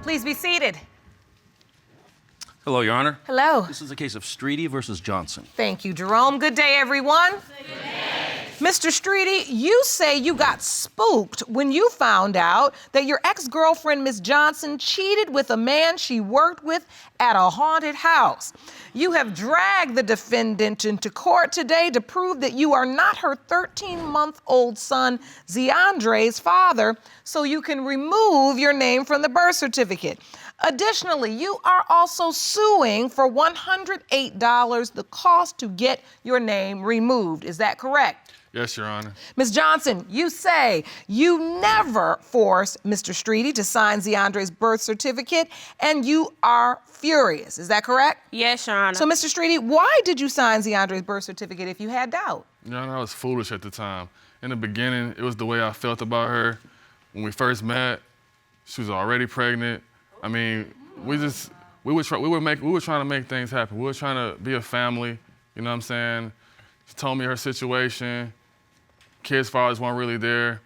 Please be seated. Hello, Your Honor. Hello. This is a case of Streety versus Johnson. Thank you, Jerome. Good day, everyone. Mr. Streety, you say you got spooked when you found out that your ex-girlfriend, Miss Johnson, cheated with a man she worked with at a haunted house. You have dragged the defendant into court today to prove that you are not her 13-month-old son, Zeandre's father, so you can remove your name from the birth certificate. Additionally, you are also suing for $108, the cost to get your name removed. Is that correct? Yes, Your Honor. Ms. Johnson, you say you never forced Mr. Streety to sign Zeandre's birth certificate, and you are furious. Is that correct? Yes, Your Honor. So, Mr. Streety, why did you sign Zeandre's birth certificate if you had doubt? Your Honor, I was foolish at the time. In the beginning, it was the way I felt about her. When we first met, she was already pregnant. I mean, we were trying to make things happen. We were trying to be a family, you know what I'm saying? She told me her situation. Kids' fathers weren't really there.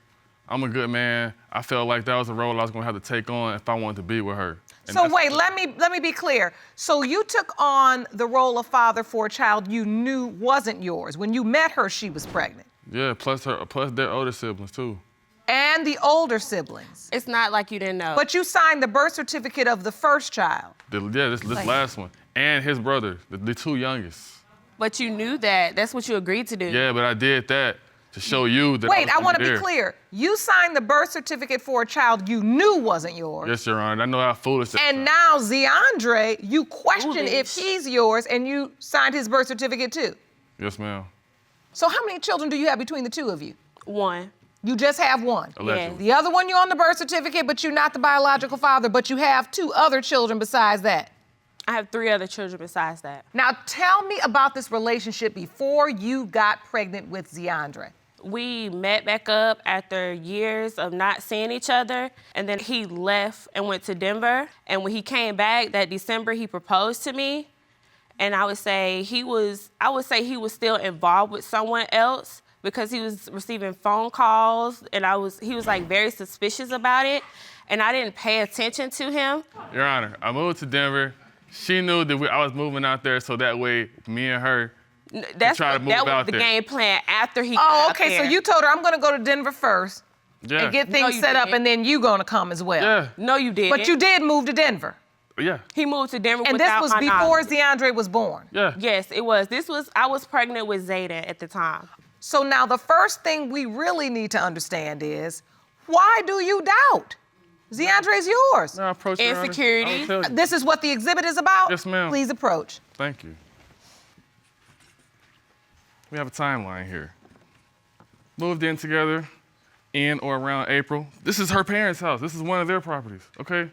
I'm a good man. I felt like that was a role I was gonna have to take on if I wanted to be with her. And so wait, let me be clear. So you took on the role of father for a child you knew wasn't yours. When you met her, she was pregnant. Yeah, plus their older siblings too. And the older siblings. It's not like you didn't know. But you signed the birth certificate of the first child. This last one. And his brother, the two youngest. But you knew that. That's what you agreed to do. Yeah, but I did that to show you that Wait, I want to there. be clear. You signed the birth certificate for a child you knew wasn't yours. Yes, Your Honor. I know how foolish that And now Zeandre, you question if he's yours, and you signed his birth certificate too. Yes, ma'am. So how many children do you have between the two of you? One. You just have one. Allegedly. The other one you're on the birth certificate, but you're not the biological father, but you have two other children besides that. I have 3 other children besides that. Now tell me about this relationship before you got pregnant with Zeandre. We met back up after years of not seeing each other, and then he left and went to Denver. And when he came back that December, he proposed to me. And I would say he was still involved with someone else because he was receiving phone calls, and he was like very suspicious about it, and I didn't pay attention to him. Your Honor, I moved to Denver. She knew that I was moving out there, so that way me and her That was the game plan after he got out okay, there. so you told her, I'm gonna go to Denver first and get things set up, and then you gonna come as well. Yeah. No, you didn't. But you did move to Denver. Yeah. He moved to Denver And without this was my before knowledge. Zeandre was born. Yeah. Yes, it was. I was pregnant with Zayden at the time. So now the first thing we really need to understand is, why do you doubt? Zeandre's yours. No, approach Your Honor. Insecurity. I'll tell you. This is what the exhibit is about? Yes, ma'am. Please approach. Thank you. We have a timeline here. Moved in together in or around April. This is her parents' house. This is one of their properties, okay?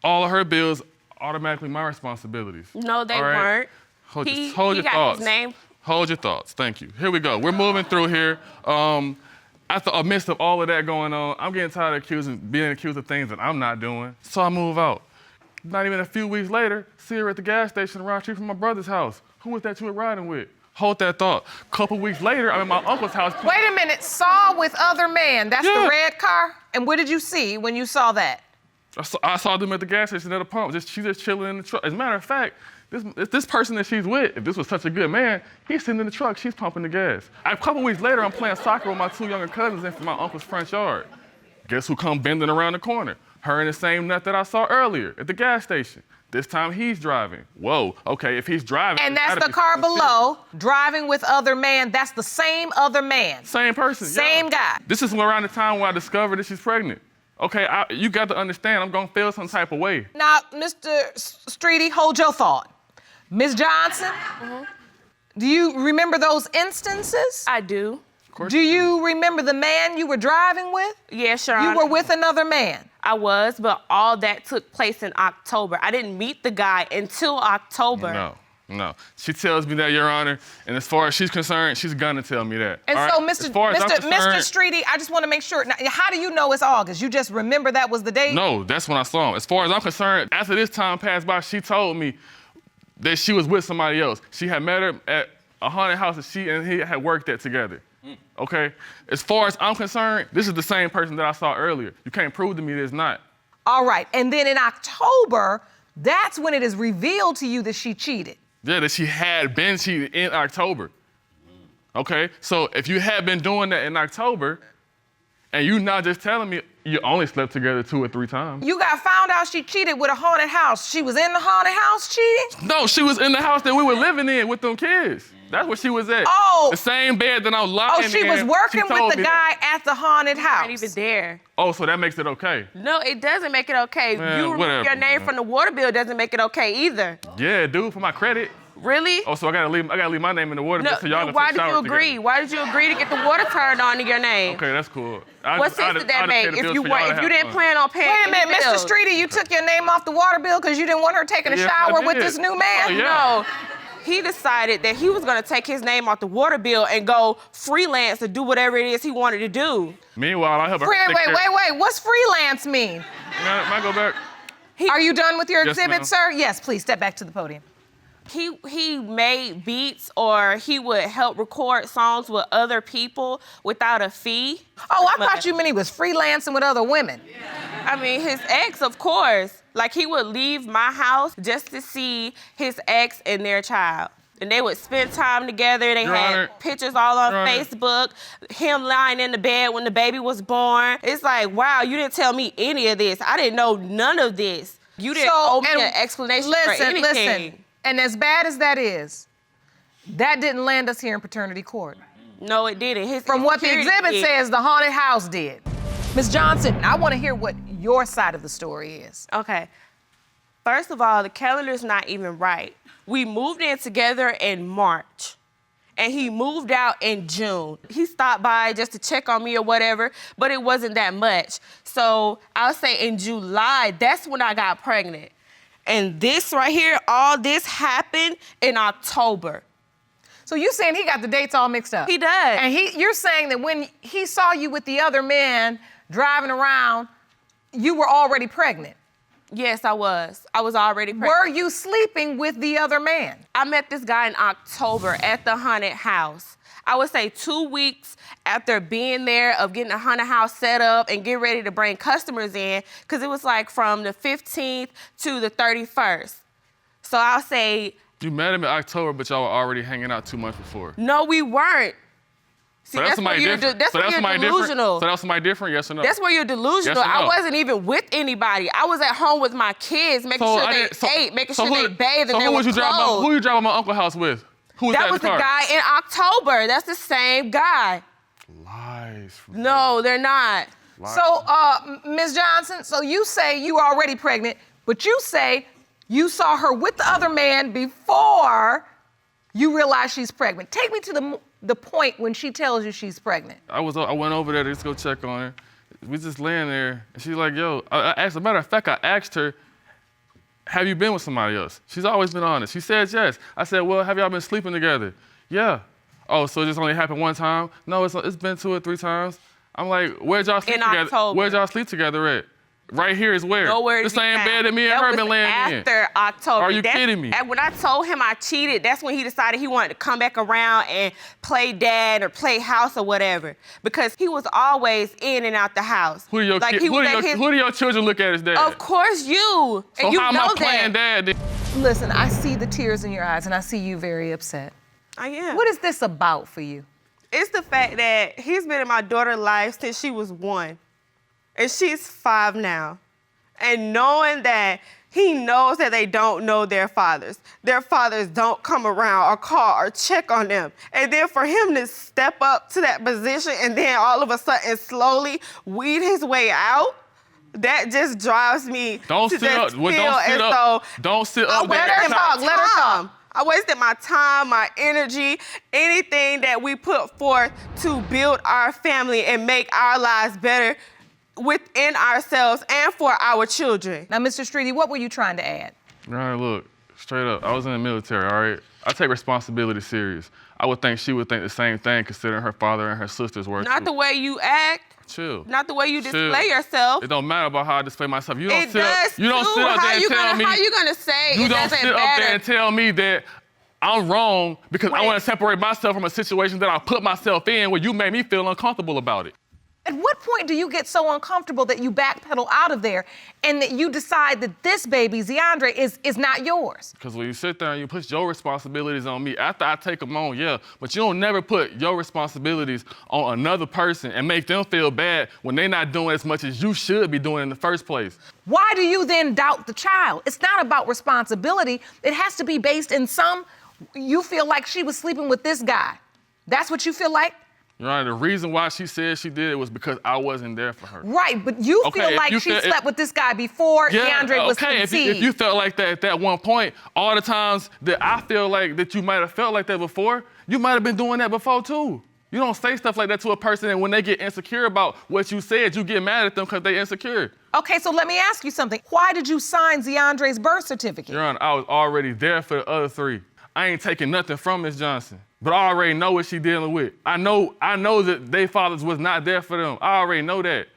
All of her bills, automatically my responsibilities. No, they All right? weren't. Hold He your got thoughts. his name. Hold your thoughts. Thank you. Here we go. We're moving through here. Amidst of all of that going on, I'm getting tired of being accused of things that I'm not doing. So I move out. Not even a few weeks later, see her at the gas station around the street from my brother's house. Who was that you were riding with? Hold that thought. Couple weeks later, I'm at my uncle's house. Wait a minute, saw with other man. That's Yeah. the red car? And what did you see when you saw that? I saw them at the gas station at the pump. She's just chilling in the truck. As a matter of fact, this person that she's with, if this was such a good man, he's sitting in the truck, she's pumping the gas. A couple weeks later, I'm playing soccer with my 2 younger cousins in my uncle's front yard. Guess who come bending around the corner? Her and the same nut that I saw earlier at the gas station. This time he's driving. Whoa, okay, if he's driving. And that's the car below, driving with other man. That's the same other man. Same person. Same yeah. guy. This is around the time when I discovered that she's pregnant. Okay, you got to understand, I'm gonna feel some type of way. Now, Mr. Streety, hold your thought. Ms. Johnson, do you remember those instances? I do. Of course. Do you remember the man you were driving with? Yeah, sure. You were with another man. I was, but all that took place in October. I didn't meet the guy until October. No. She tells me that, Your Honor, and as far as she's concerned, she's gonna tell me that. And all so, right? Mr. As far as I'm concerned, Streety, I just want to make sure. Now, how do you know it's August? You just remember that was the date? No, that's when I saw him. As far as I'm concerned, after this time passed by, she told me that she was with somebody else. She had met her at a haunted house that she and he had worked at together. Okay? As far as I'm concerned, this is the same person that I saw earlier. You can't prove to me that it's not. All right, and then in October, that's when it is revealed to you that she cheated. Yeah, that she had been cheated in October. Okay, so if you had been doing that in October, and you not just telling me you only slept together 2 or 3 times. You got found out she cheated with a haunted house. She was in the haunted house cheating? No, she was in the house that we were living in with them kids. That's where she was at. Oh. The same bed that I was lying in. Oh, she was working with the guy at the haunted house. Not even there. Oh, so that makes it okay. No, it doesn't make it okay. Man, You remove whatever, your name man. from the water bill doesn't make it okay either. Yeah, dude, for my credit. Really? Oh, so I gotta leave my name in the water No, so y'all can why take did you showers agree? together. Why did you agree to get the water turned on in your name? Okay, that's cool. What sense did that make if you didn't plan on paying Wait a minute, any Mr. bills? Streety, you took your name off the water bill because you didn't want her taking a Yes, I shower with did. this new man? Oh, yeah. No. He decided that he was gonna take his name off the water bill and go freelance to do whatever it is he wanted to do. Meanwhile, I have a Wait. What's freelance mean? Can I go back? Are you done with your Yes, exhibit, ma'am. sir? Yes, please step back to the podium. He made beats or he would help record songs with other people without a fee. Oh, I thought you meant he was freelancing with other women. I mean, his ex, of course. Like, he would leave my house just to see his ex and their child. And they would spend time together. They Your had Honor. pictures all on Your Honor. Facebook, him lying in the bed when the baby was born. It's like, wow, you didn't tell me any of this. I didn't know none of this. You didn't owe me an explanation for anything. Listen, and as bad as that is, that didn't land us here in paternity court. No, it didn't. From what the security exhibit did. says, the haunted house did. Ms. Johnson, I want to hear what your side of the story is. Okay. First of all, the calendar's not even right. We moved in together in March, and he moved out in June. He stopped by just to check on me or whatever, but it wasn't that much. So I'll say in July, that's when I got pregnant. And this right here, all this happened in October. So you saying he got the dates all mixed up? He does. And you're saying that when he saw you with the other man driving around, you were already pregnant? Yes, I was. I was already pregnant. Were you sleeping with the other man? I met this guy in October at the haunted house. I would say 2 weeks after being there, of getting the haunted house set up and getting ready to bring customers in, because it was like from the 15th to the 31st. So I'll say, You met him in October, but y'all were already hanging out 2 months before. no, we weren't. See, So that's somebody different. That's where you're somebody delusional. different. So that was somebody different, yes or no? That's where you're delusional. Yes or no? I wasn't even with anybody. I was at home with my kids, making sure they ate, making sure they bathed, and they were clothed. Who you driving my uncle's house with? Who was That was in the the car? guy in October. That's the same guy. Lies. No, they're not. So, Ms. Johnson, so you say you were already pregnant, but you say you saw her with the other man before you realized she's pregnant. Take me to the point when she tells you she's pregnant. I went over there to just go check on her. We just laying there, and she's like, yo, as a matter of fact, I asked her, have you been with somebody else? She's always been honest. She says yes. I said, well, have y'all been sleeping together? Yeah. Oh, so it just only happened one time? No, it's been 2 or 3 times. I'm like, where'd y'all sleep together? October. Where'd y'all sleep together at? Right here is where? Nowhere the to be same found. bed that me and That her was been laying in. after October. Are you kidding me? And when I told him I cheated, that's when he decided he wanted to come back around and play dad or play house or whatever. Because he was always in and out the house. Who do your children look at as dad? Of course you. So And you how am know I playing that. dad? Listen, I see the tears in your eyes, and I see you very upset. I am. What is this about for you? It's the fact that he's been in my daughter's life since she was 1. And she's 5 now. And knowing that he knows that they don't know their fathers. Their fathers don't come around or call or check on them. And then for him to step up to that position and then all of a sudden slowly weed his way out, that just drives me Don't to sit up. just feel as though Don't sit I up there. wasted my Let her talk. time. I wasted my time, my energy, anything that we put forth to build our family and make our lives better within ourselves and for our children. Now, Mr. Streety, what were you trying to add? All right, look, straight up, I was in the military, all right? I take responsibility serious. I would think she would think the same thing considering her father and her sisters were Not too. the way you act, Chill. not the way you Chill. display yourself. It don't matter about how I display myself. You don't It sit does up, you don't too. sit up there and tell me. How you gonna say You it don't doesn't sit up matter? there and tell me that I'm wrong because I Wait. want to separate myself from a situation that I put myself in where you made me feel uncomfortable about it. At what point do you get so uncomfortable that you backpedal out of there and that you decide that this baby, Zeandre, is not yours? Because when you sit there and you put your responsibilities on me, after I take them on, yeah, but you don't never put your responsibilities on another person and make them feel bad when they're not doing as much as you should be doing in the first place. Why do you then doubt the child? It's not about responsibility. It has to be based in you feel like she was sleeping with this guy. That's what you feel like? Your Honor, the reason why she said she did it was because I wasn't there for her. Right, but you feel like she slept with this guy before Zeandre was conceived. If you felt like that at that one point, all the times that I feel like that you might have felt like that before, you might have been doing that before too. You don't say stuff like that to a person, and when they get insecure about what you said, you get mad at them because they insecure. Okay, so let me ask you something. Why did you sign Zeandre's birth certificate? Your Honor, I was already there for the other three. I ain't taking nothing from Miss Johnson, but I already know what she dealing with. I know that their fathers was not there for them. I already know that.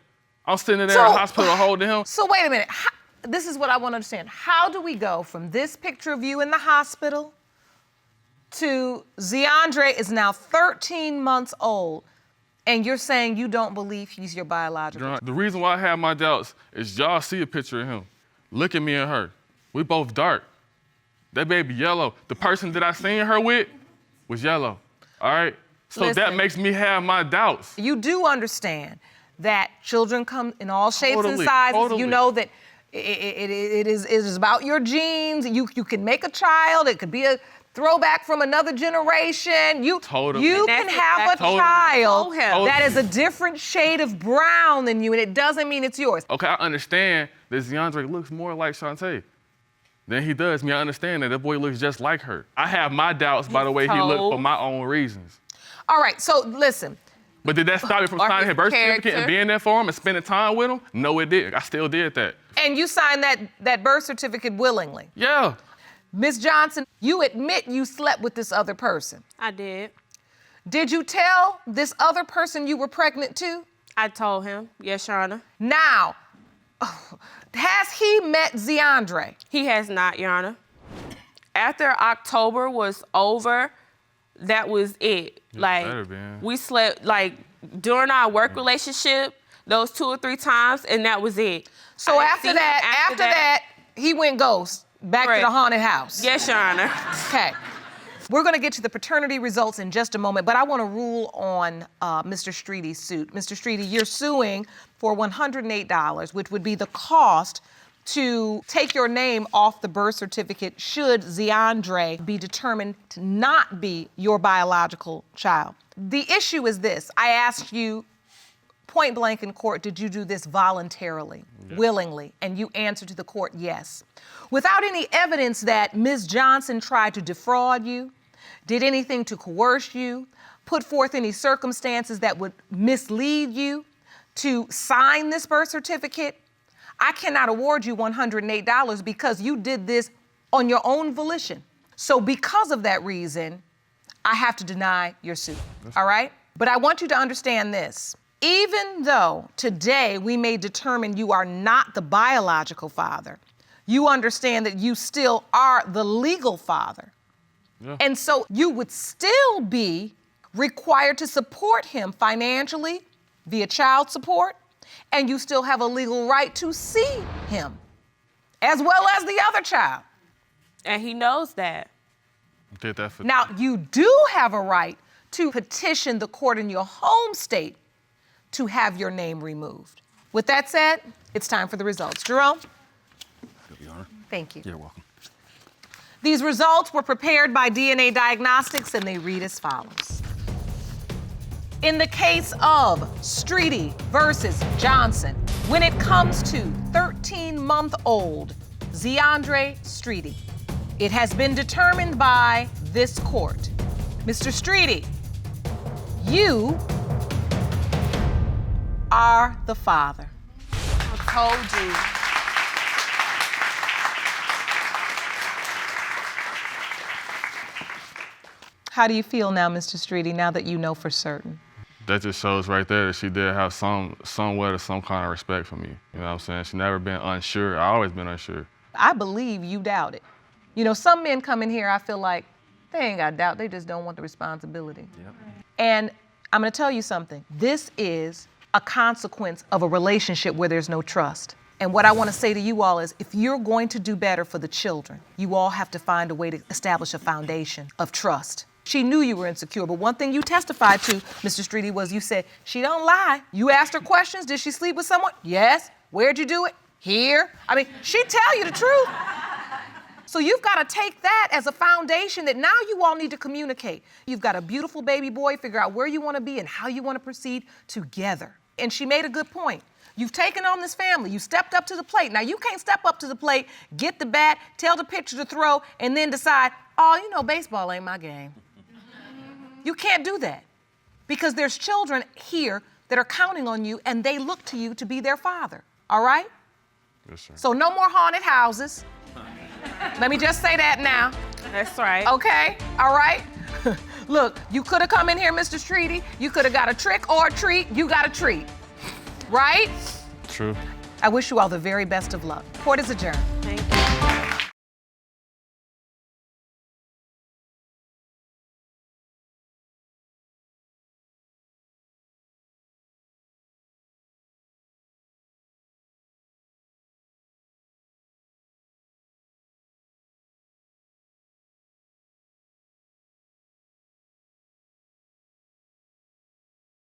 I'm sitting there in the hospital holding him. So wait a minute. This is what I want to understand. How do we go from this picture of you in the hospital to Zeandre is now 13 months old, and you're saying you don't believe he's your biological child? The reason why I have my doubts is y'all see a picture of him. Look at me and her. We both dark. That baby yellow. The person that I seen her with was yellow, all right? So Listen, that makes me have my doubts. You do understand that children come in all shapes and sizes. Totally. You know that it is about your genes. You can make a child. It could be a throwback from another generation. You can have a child that is a different shade of brown than you, and it doesn't mean it's yours. Okay, I understand that Zeandre looks more like Shantae than he does me. I understand that boy looks just like her. I have my doubts by the way he looked for my own reasons. All right, so listen. But did that stop me from signing his birth certificate and being there for him and spending time with him? No, it didn't. I still did that. And you signed that birth certificate willingly? Yeah. Ms. Johnson, you admit you slept with this other person. I did. Did you tell this other person you were pregnant too? I told him, yes, Your Honor. Now, has he met Zeandre? He has not, Your Honor. After October was over, that was it. We slept, during our work relationship, those 2 or 3 times, and that was it. So after that, he went ghost, back to the haunted house. Yes, Your Honor. Okay. We're gonna get to the paternity results in just a moment, but I wanna rule on Mr. Streety's suit. Mr. Streety, you're suing for $108, which would be the cost to take your name off the birth certificate should Zeandre be determined to not be your biological child. The issue is this. I asked you point blank in court, did you do this voluntarily, willingly? And you answered to the court, yes. Without any evidence that Ms. Johnson tried to defraud you, did anything to coerce you, put forth any circumstances that would mislead you to sign this birth certificate, I cannot award you $108 because you did this on your own volition. So because of that reason, I have to deny your suit, all right? But I want you to understand this. Even though today we may determine you are not the biological father, you understand that you still are the legal father. Yeah. And so you would still be required to support him financially via child support, and you still have a legal right to see him, as well as the other child. And he knows that. Now, you do have a right to petition the court in your home state to have your name removed. With that said, it's time for the results. Jerome? Your Honor. Thank you. You're welcome. These results were prepared by DNA Diagnostics, and they read as follows. In the case of Streety versus Johnson, when it comes to 13-month-old Zeandre Streety, it has been determined by this court. Mr. Streety, you are the father. I told you. How do you feel now, Mr. Streety, now that you know for certain? That just shows right there that she did have somewhat of some kind of respect for me. You know what I'm saying? She never been unsure. I always been unsure. I believe you doubt it. You know, some men come in here, I feel like they ain't got doubt. They just don't want the responsibility. Yep. And I'm gonna tell you something. This is a consequence of a relationship where there's no trust. And what I want to say to you all is, if you're going to do better for the children, you all have to find a way to establish a foundation of trust. She knew you were insecure, but one thing you testified to, Mr. Streety, was you said, she don't lie. You asked her questions, did she sleep with someone? Yes. Where'd you do it? Here. I mean, she'd tell you the truth. So you've got to take that as a foundation that now you all need to communicate. You've got a beautiful baby boy, figure out where you want to be and how you want to proceed together. And she made a good point. You've taken on this family. You stepped up to the plate. Now, you can't step up to the plate, get the bat, tell the pitcher to throw, and then decide, oh, you know, baseball ain't my game. You can't do that because there's children here that are counting on you and they look to you to be their father, all right? Yes, sir. So no more haunted houses. Let me just say that now. That's right. Okay, all right? Look, you could have come in here, Mr. Streety. You could have got a trick or a treat. You got a treat, right? True. I wish you all the very best of luck. Court is adjourned.